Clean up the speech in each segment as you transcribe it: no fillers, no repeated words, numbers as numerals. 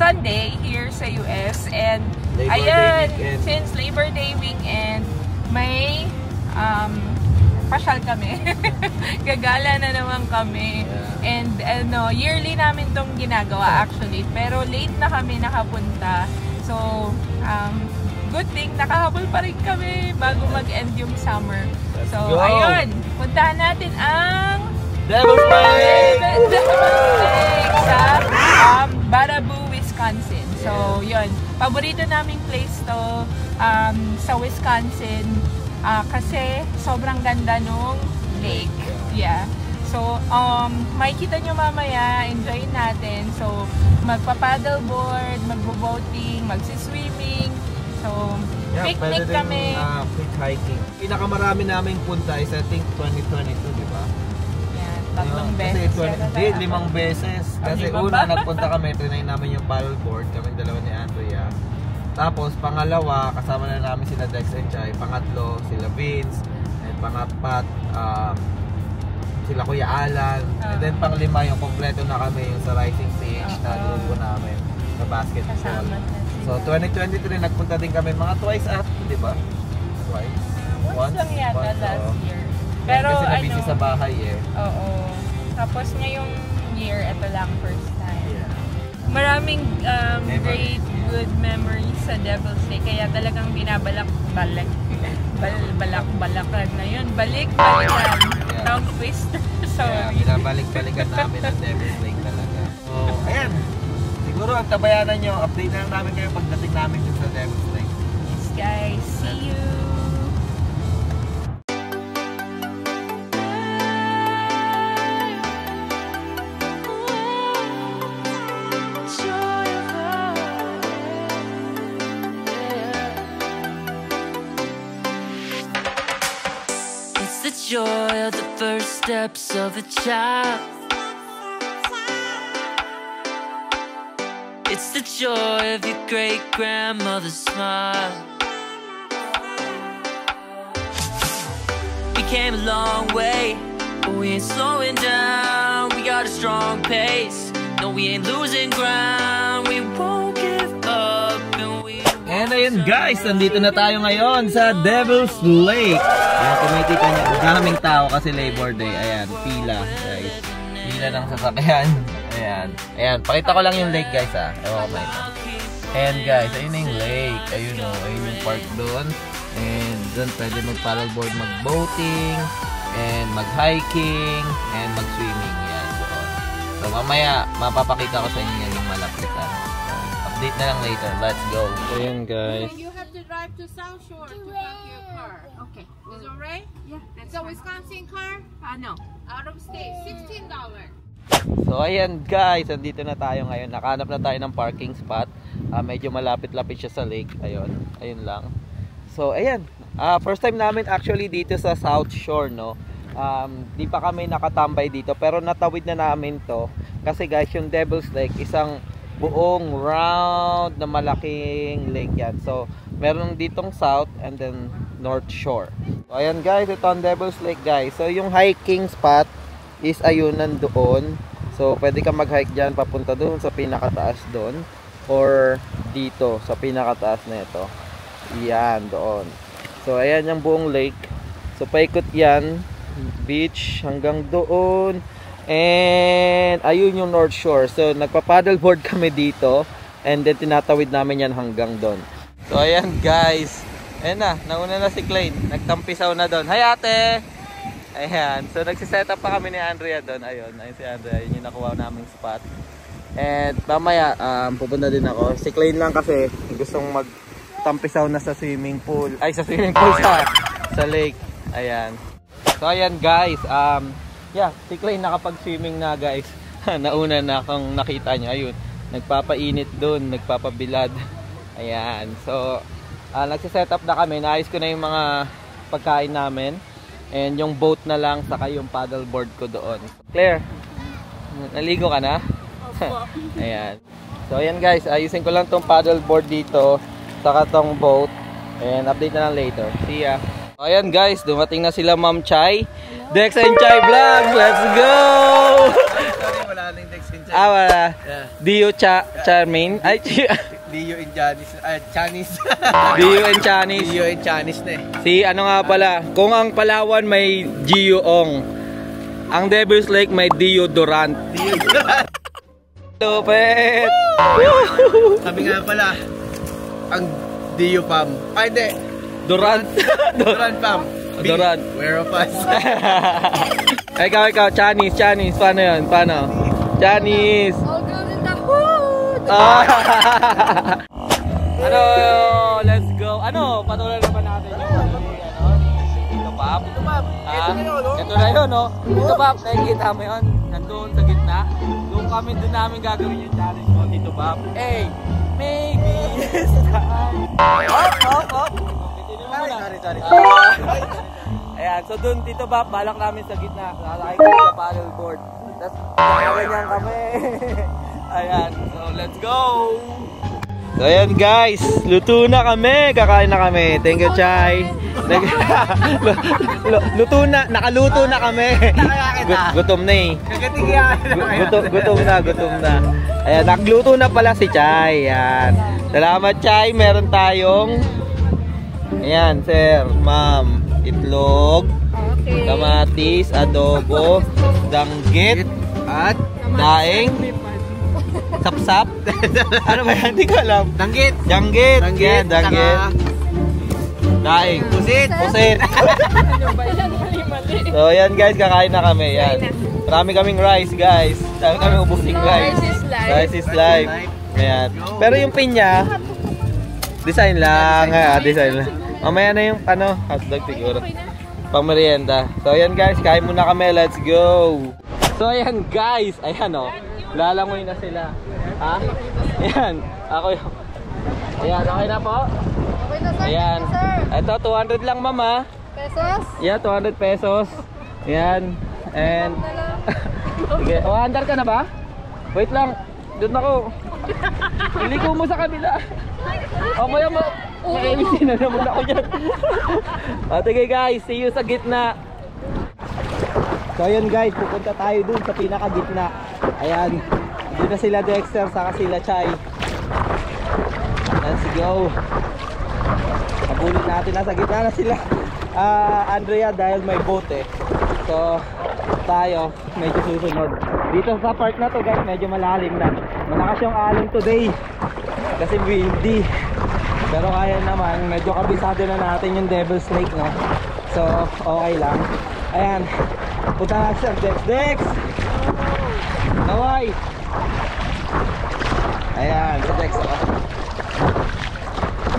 Sunday here sa US. And Labor ayan, Day weekend. since Labor Day weekend, may pasyal kami. Gagala na naman kami. Yeah. And yearly namin tong ginagawa actually. Pero late na kami nakapunta. So, good thing, nakahabol pa rin kami bago mag-end yung summer. So, ayun, puntahan natin ang Devil's Lake! Devil's Lake sa Baraboo, Wisconsin. So, yun, paborito naming place to sa Wisconsin kasi sobrang ganda nung lake. Yeah. So, makikita nyo mamaya, enjoy natin. So, magpa-paddleboard, magbo-boating, magsiswimming. So, Yeah, picnic kami. Quick hiking. Pinakamarami naming punta is I think 2022, di ba? Yeah, 3 beses. Hindi, 5 beses. Kasi una, nagpunta kami, trinay namin yung paddleboard, kaming dalawa ni Andrea. Tapos, pangalawa, kasama na namin sila Dex and Chai. Pangatlo, sila Vince. And pangapat, sila Kuya Alan. And then panglima, yung kompleto na kami yung sa Rising PH na grupo namin sa basketball. So 2023 nagpunta din kami mga twice di ba? Twice. Once lang yata last year. Pero kasi nabisi sa bahay Oo. Tapos ngayong year, ito lang first time. Yeah. Maraming great good memories sa Devil's Lake. Kaya talagang binabalak-balak na yun. Balik-balikan. Tongue twister. So, binabalik-balikan namin ang Devil's Lake talaga. So, ayan. Siguro ang tabayanan nyo, update na lang namin kayo pagdating namin dun sa Devil's Lake. Yes guys, see you! It's the joy of the first steps of a child. It's the joy of your great-grandmother's smile. We came a long way, but we ain't slowing down. We got a strong pace, no we ain't losing ground. We won't give up and we won't. And ayun guys, nandito na tayo ngayon sa Devil's Lake. Ayan, kumikita niyo, daming tao kasi Labor Day. Ayan, pila guys. Pila ng sasakyan. Ayan, pakita ko lang yung lake guys ewan ko ba ito. And guys, ayun na yung lake. Ayun ayun yung park doon. And doon pwede mag-paddleboard, mag-boating, and mag-hiking, and mag-swimming. Yan doon. So mamaya, mapapakita ko sa inyo yung malapitan. So, update na lang later. Let's go. Ayun guys. You have to drive to South Shore to park your car. Okay. Is it alright? Yeah. It's a Wisconsin car? No. Out of state. $16. So ayan guys, andito na tayo ngayon. Nakahanap na tayo ng parking spot. Medyo malapit-lapit siya sa lake. Ayun lang. So ayan, first time namin actually dito sa South Shore, no. Di pa kami nakatambay dito, pero natawid na namin to. Kasi guys, yung Devil's Lake, isang buong round na malaking lake yan. So meron ditong South and then North Shore. So ayan guys, ito ang Devil's Lake guys. So yung hiking spot is ayun nandoon. So pwede ka mag-hike dyan papunta doon sa pinakataas doon, or dito sa pinakataas na ito. Yan doon. So ayan yung buong lake. So paikot yan, beach hanggang doon. And ayun yung North Shore. So nagpa-paddleboard kami dito, and then tinatawid namin yan hanggang doon. So ayan guys, ayan na, nauna na si Klein. Nagtampisaw na doon. Hi ate! Ayan, so nagsiset up pa kami ni Andrea doon. Ayun si Andrea, yun yung nakuha naming spot. And mamaya, pupunta din ako. Si Klein lang kasi gustong magtampisaw na sa swimming pool. Ay, sa swimming pool sa lake. Ayan. So ayan guys, yeah, si Klein nakapag-swimming na guys. Nauna na akong nakita niya. Ayun, nagpapainit doon, nagpapabilad. Ayan, so nagsiset up na kami. Naayos ko na yung mga pagkain namin. And yung boat na lang, saka yung paddleboard ko doon. Claire, naligo ka na? Ayan. So ayan guys, ayusin ko lang tong paddleboard dito, saka tong boat. And update na lang later. See ya. So ayan guys, dumating na sila Ma'am Chai. Dex and Chai Vlog, let's go! Sorry, wala nang Dex and Wala. Dio Charmaine. Ay, Dio and Janice. Chinese. Dio and Chinese. Dio and Chinese na eh. Si ano nga pala, kung ang Palawan may Gio Ong, ang Devil's Lake may Dio Durant. Lupet! Kami nga pala, ang Dio Pam. Ay, hindi. Durant. Durant Pam. Durant. Where of us? Ikaw, Chinese. Paano yun? Paano? Chinese. All good in the hood! Ano, let's go. Ano, patuloy naman natin yung Tito Pop. Ito na yun, no? Tito Pop, nakikita mo yun? Nandun sa gitna. Doon namin gagawin yung challenge mo, Tito Pop. Hey, maybe this time. Up. Sorry. Ayan, so doon Tito Pop, balak namin sa gitna. Nakakay kami sa paddleboard. Tapos, ganyan kami. Ayan, so let's go! So ayan guys, luto na kami, kakain na kami. Thank you, Chay. Luto na, nakaluto na kami. Gutom na eh. Gutom na. Ayan, nagluto na pala si Chay. Ayan. Salamat, Chay. Meron tayong ayan, sir, ma'am, itlog, kamatis, adobo, danggit, at daing. Sapsap? Ano ba yan? Hindi ko alam. Danggit. Yan, danggit. Daing. Pusit. So yan guys, kakain na kami. Yan. Marami kaming rice guys. Marami kaming ubusing rice. Rice is life. Ayan. Pero yung pinya, design lang. Mamaya na yung hotdog siguro. Pang merienda. So ayan guys, kain muna kami. Let's go. So ayan guys, ayan o. Lalangoy na sila. Ha? Ayan. Ako yung... Ayan, okay na po? Okay na sir. Ayan. Sir. Ito, 200 lang mama. Pesos? Yeah, 200 pesos. Ayan. And... Sige, andar ka na ba? Wait lang. Doon ako. Iliko mo sa kabila. Mamaya mailisin na naman ako dyan. Sige guys, see you sa gitna. So ayan guys, pupunta tayo dun sa pinaka-gitna. Ayan, dito sila Dexter, saka sila Chay. Let's go. Kabulit natin, nasa gitna na sila Andrea dahil may boat eh. So tayo, medyo susunod. Dito sa park na to guys, medyo malalim na. Malakas yung alon today kasi windy. Pero kaya naman, medyo kabisado na natin yung Devil's Lake, no? So okay lang. Ayan, punta na siya. Dex! Kawai! Ayan, si Dex ako.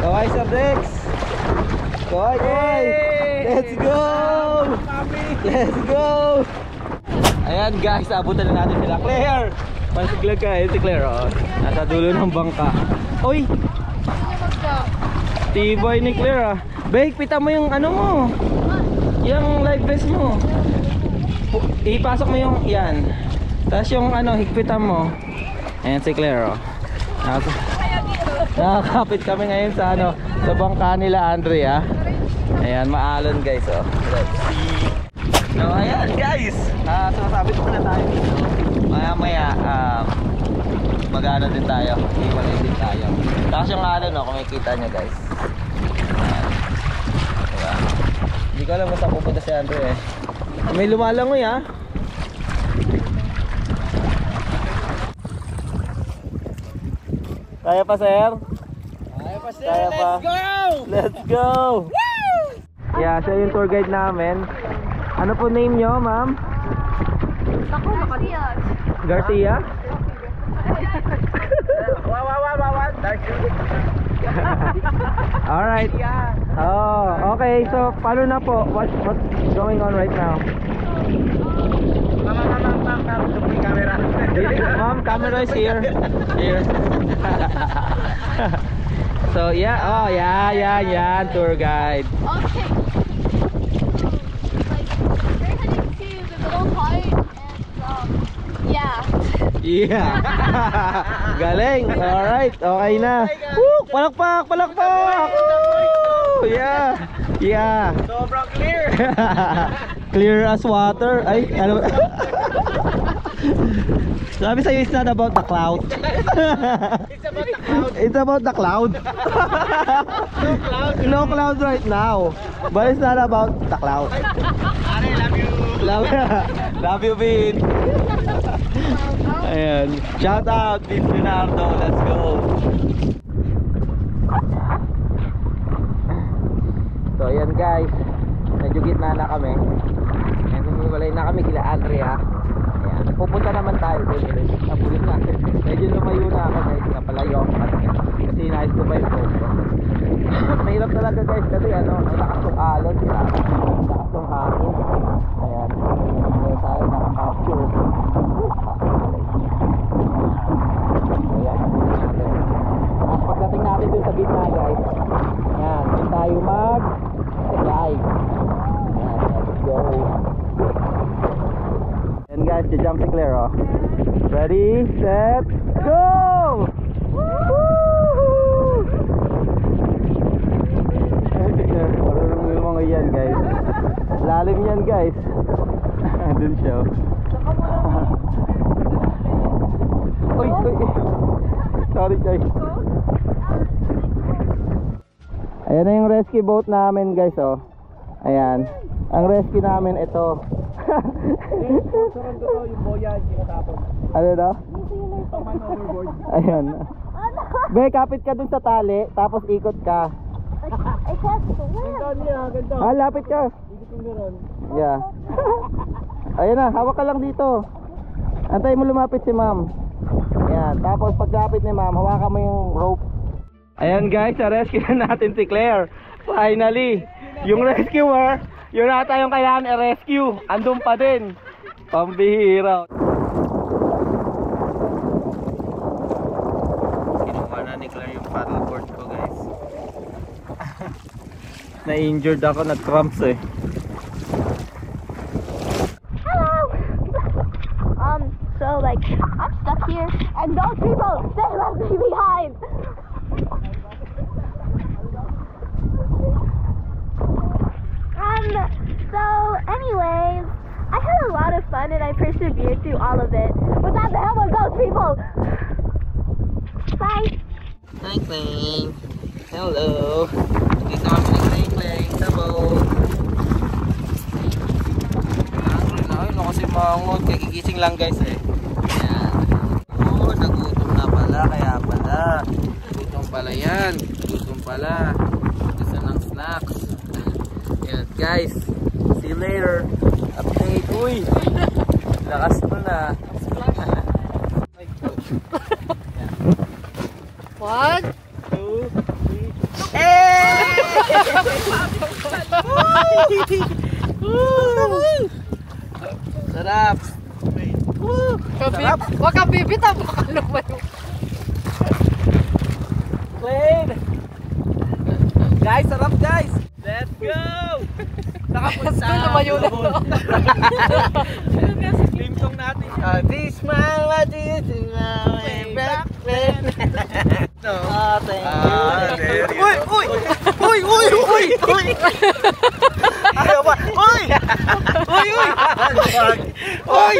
Kawai, Sir Dex! Kawai! Let's go! Let's go! Ayan guys, abutan na natin sila. Claire! Pasiglag ka, si Claire, oh. Nasa dulo ng bangka. Uy! Tibay ni Claire, ah. Bake, pita mo yung ano mo. Yung live vest mo. Ipasok mo yung yan. Tapos yung higpitan mo. Ayan si Claire, oh. Nakakapit kami ngayon sa sa bangka nila Andrea. Ayan, maalon guys, oh. Let's see. So ayan guys, sumasabit muna tayo dito. Maya mag-ano din tayo, iwalay din tayo. Tapos yung kung makikita nyo guys. Ayan. Diba? Hindi ko alam kung saan pupunta si Andrea eh. May lumalangoy ha. Kaya pa sir? Kaya pa sir, let's go! Let's go! Woo! Yeah, siya yung tour guide namin. Ano po name nyo ma'am? Garcia? Alright. Oh, okay. So, paano na po? What's going on right now? Ma'am, camera is here. So, yeah. Oh, yeah. Tour guide. Okay. Like, we're heading to the middle part and, yeah. Yeah. Galing. Alright. Okay na. Woo! Palakpak! Woo! Yeah. Sobrang clear. Clear as water. Ay, ano? Sabi sa'yo, it's not about the cloud. It's about the cloud. No cloud right now. But it's not about the cloud. Love you, Vin. Ayan. Shout out, Vin Leonardo. Let's go. So ayan guys, medyo gitna na kami. Ayan, humiwalay na kami kila Andrea. Ayan, pupunta naman tayo doon. Nabulit na. Medyo lumayo na ako guys, napalayo ako kasi nais ko pa yung photo. Mahirap talaga guys kasi ano, ang lakas ng alon, ang lakas ng hangin. Ayan, ngayon tayo nakaka-capture. Ayan, pagdating natin dun sa gitna guys, ayan, dun tayo mag-live. Ayan, let's go. Ayan guys, jump si Claire oh. Ready, set, go! Marunong yung mga yan guys. Lalim yan guys. Dun siya. Uy, uy. Sorry guys. Ayan na yung rescue boat namin guys oh. Ayan. Ang rescue namin ito. Ano daw? Ayan. Be, kapit ka dun sa tali, tapos ikot ka. I can't swim. Ah, lapit ka. Yeah. Ayan na, hawak ka lang dito. Antay mo lumapit si ma'am. Ayan, tapos paglapit ni ma'am, hawakan mo yung rope. Ayan guys, na-rescue na natin si Claire. Finally, yung rescuer, yun ata yung kailangan i-rescue. Andun pa din. Pambihira. Kinuha na ni Claire yung paddleboard ko guys. Na-injured ako, nag-cramps eh. Hello! So like, I'm stuck here, and those people, they left me behind! So anyways, I had a lot of fun and I persevered through all of it. Without the help of those people! Bye! Hi Clang! Hello! Dito kami ni Clang sa boat. Ayun ako si Mangot, kagigising lang guys eh. Ayan. Oo, nagutom na pala, kaya pala. Gutom pala yan. Gutom pala. Gusto ng snacks. Ayan guys, see you later. Update. Uy! Lakas mo na. One, two, three. Hey! Sarap! Sarap! Huwag kang bibitaw, baka lumayo. Clean! Guys, sarap guys! Let's go! Nakapunta! Lumayo na. Team song natin. This man, what is it now? Back then. No. Thank you. Uy! Uy! Uy! Uy! Uy! Uy! Ayaw ba? Uy! Uy! Uy! Uy!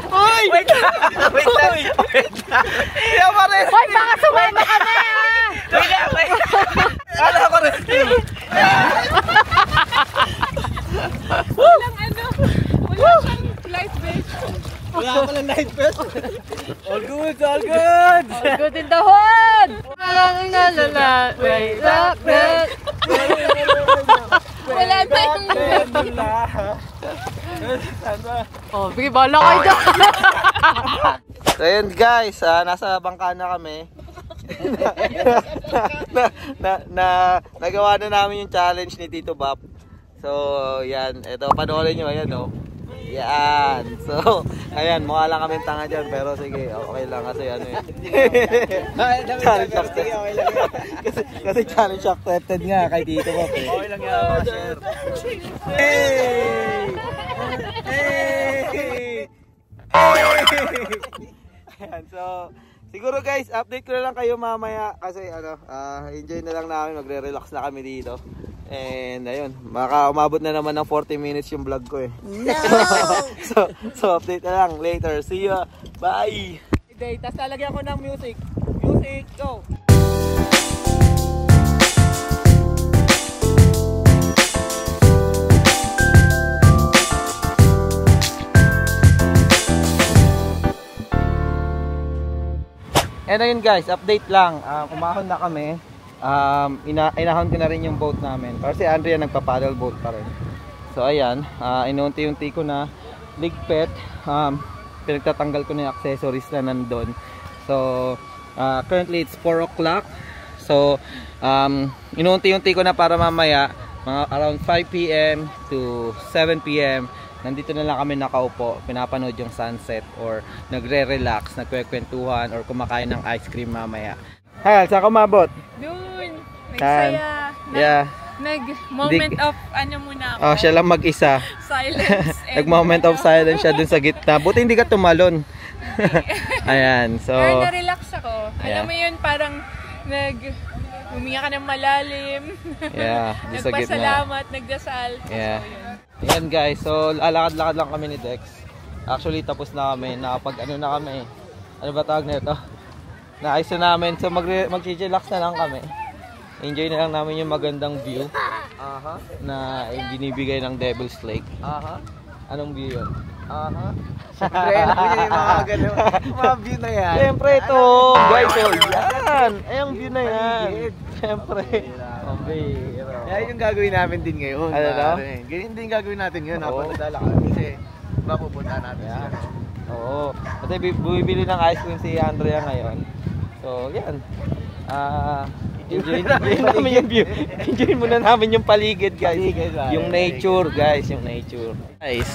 Uy! Wait lang! Wait lang! Wait lang! Ayaw ba rin? Hoy, baka sumama kami ah! Wait lang! Wait lang! Ayaw ba rin? Walang ano, wala siyang life vest. Wala pala night vest. All good, all good. All good in the hood! Way back then! Wala na yung... Oh, bigay bala kayo dyan! So yun guys, nasa bangka na kami. Nagawa na namin yung challenge ni Tito Bap. So yan, ito panoorin nyo, ayan o. Yan. So, ayan, mukha lang kami tanga dyan. Pero sige, okay lang kasi ano yun. Challenge accepted. Kasi challenge accepted nga kay Tito Bap eh. Okay lang yan, mga share. Hey! Hey! Ayan, so siguro guys, update ko na lang kayo mamaya kasi ano, enjoy na lang namin, magre-relax na kami dito. And ayun, baka umabot na naman ng 40 minutes yung vlog ko eh. No! so update na lang later. See ya! Bye! Tapos lalagyan ko ng music. Music, go! And ayun guys, update lang. Umahon na kami. Inahon ko na rin yung boat namin. Kasi si Andrea nagpa-paddle boat pa rin. So ayan, inunti-unti ko na ligpit. Pinagtatanggal ko na yung accessories na nandun. So currently it's 4 o'clock. So inunti-unti ko na para mamaya mga around 5 PM to 7 PM nandito na lang kami nakaupo, pinapanood yung sunset or nagre-relax, nagkwekwentuhan or kumakain ng ice cream mamaya. Hayal, saan ka umabot? Doon. Nagsaya. Yeah. Nag-moment of ano muna ako. Oh, siya lang mag-isa. Silence. Nag-moment of silence siya dun sa gitna. Buti hindi ka tumalon. Ayan, so... Pero na-relax ako. Yeah. Alam mo yun, parang huminga ka ng malalim. Yeah, dun sa gitna. Nagpasalamat, nagdasal. Yeah. So, yun. Ayan guys, so lalakad-lakad lang kami ni Dex. Actually tapos na kami, nakapag-ano na kami. Ano ba tawag nito? Naayos na namin, so mag-chillax na lang kami. Enjoy na lang namin yung magandang view na binibigay ng Devil's Lake. Anong view yun? Siyempre, alam mo yung mga gano'n. Mga view na yan. Siyempre ito, guys, so yan. Ayang view na yan. Siyempre. Yan yung gagawin namin din ngayon. Ano daw? Ganyan din gagawin natin ngayon. Oo. Napadala ka. Kasi mapupunta natin sila. Oo. Kasi bumibili ng ice cream si Andrea ngayon. So, yan. Enjoy namin yung view. Enjoy muna namin yung paligid, guys. Yung nature, guys. Yung nature. Guys.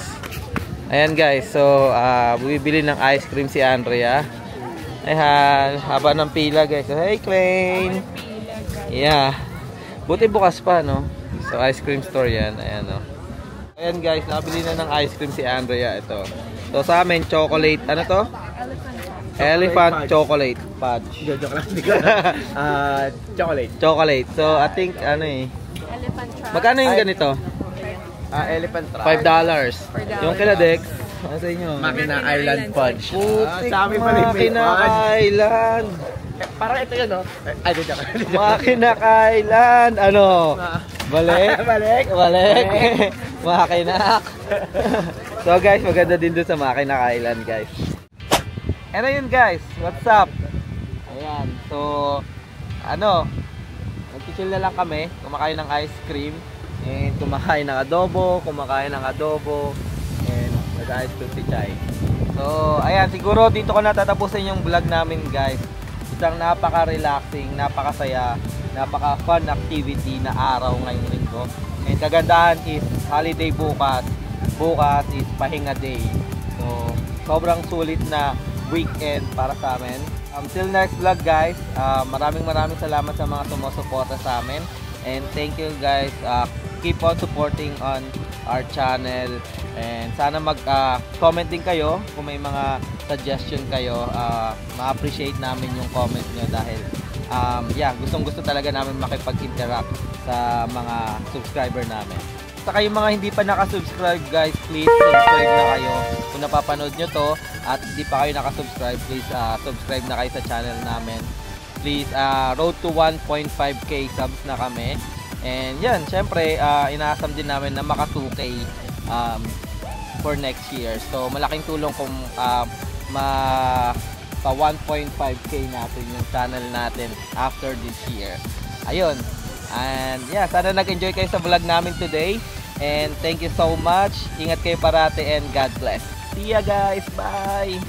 Ayan, guys. So, bumibili ng ice cream si Andrea. Ayan. Haba ng pila, guys. So, hey, Klein. Yeah. Buti bukas pa, no? So, ice cream store yan. Ayan, no? Ayan, guys. Nakabili na ng ice cream si Andrea. Ito. So, sa amin, chocolate. Ano to? Elephant chocolate fudge. Joke lang. Chocolate. Chocolate. So, I think, ano eh. Elephant trap. Magkano yung ganito? Elephant trap. $5. Yung kila Dex. Ano sa inyo? Makina Island Fudge. Putik, Sa amin pala yung Makina Island. Parang ito yun, no? Ay, dito ka. Makina Island. Ano? Balik? Balik. Makina. So guys, maganda din doon sa Makina Island, guys. And ayun guys, what's up? Ayan, so ano, nagchichill na lang kami, kumakain ng ice cream and kumakain ng adobo, and nag-ice cream si Chay. So ayan, siguro dito ko na tatapusin yung vlog namin guys. Isang napaka-relaxing, napakasaya, napaka-fun activity na araw ngayong linggo. And kagandahan is holiday bukas. Bukas is pahinga day. So sobrang sulit na weekend para sa amin. Till next vlog guys, maraming salamat sa mga sumusuporta sa amin, and thank you guys. Keep on supporting on our channel, and sana mag-comment din kayo kung may mga suggestion kayo. Ma-appreciate namin yung comment nyo dahil gustong-gusto talaga namin makipag-interact sa mga subscriber namin. Saka yung mga hindi pa nakasubscribe guys, please subscribe na kayo. Kung napapanood nyo to at hindi pa kayo nakasubscribe, please subscribe na kayo sa channel namin. Please, road to 1.5k subs na kami. And yan, syempre, inaasam din namin na maka 2k for next year. So malaking tulong kung pa 1.5k natin yung channel natin after this year. Ayun. And yeah, sana nag-enjoy kayo sa vlog namin today. And thank you so much. Ingat kayo parati and God bless. See ya guys. Bye.